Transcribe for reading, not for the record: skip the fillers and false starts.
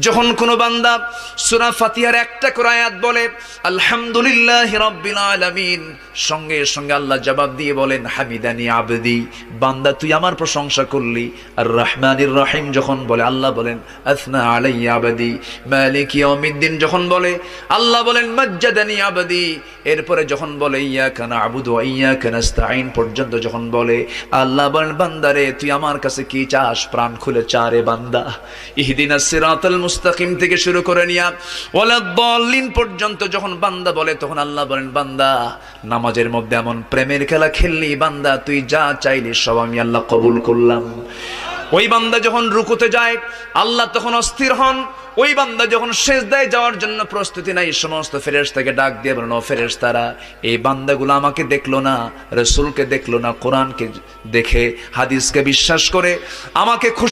যখন কোনো বান্দা সূরা ফাতিহার একটা করে আয়াত বলে আলহামদুলিল্লাহি রাব্বিল আলামিন, সঙ্গে সঙ্গে আল্লাহ জবাব দিয়ে বলেন হামিদানি আবদি, বান্দা তুই আমার প্রশংসা করলি। আর রহমানির রহিম যখন বলে আল্লাহ বলেন আসনা আলাইয়া আবদি। মালিক ইয়াউমিদ্দিন যখন বলে আল্লাহ বলেন মাজ্জাদানি আবদি। এরপরে যখন বলে ইয়াকা না'বুদু ওয়া ইয়াকা নাস্তাঈন পর্যন্ত যখন বলে আল্লাহ বলেন বান্দারে তুই আমার কাছে কি চাস, প্রাণ খুলে চা রে বান্দা। ইহদিনাস সিরাতাল মুস্তাকিম থেকে শুরু করে নিয়া ওয়ালাদ-দাল্লিন পর্যন্ত যখন বান্দা বলে তখন আল্লাহ বলেন বান্দা নামাজের মধ্যে এমন প্রেমের খেলা খেললি বান্দা, তুই যা চাইলি সব আমি আল্লাহ কবুল করলাম। ওই বান্দা যখন রুকুতে যায় আল্লাহ তখন অস্থির হন। ওই বান্দা যখন সিজদায় যাওয়ার জন্য প্রস্তুতি নাই, সমস্ত ফেরেশতাকে ডাক দিয়ে বলেন ও ফেরেশতারা, এই বান্দাগুলো আমাকে দেখলো না, রাসূলকে দেখলো না, কোরআনকে দেখে হাদিসকে বিশ্বাস করে আমাকে খুশি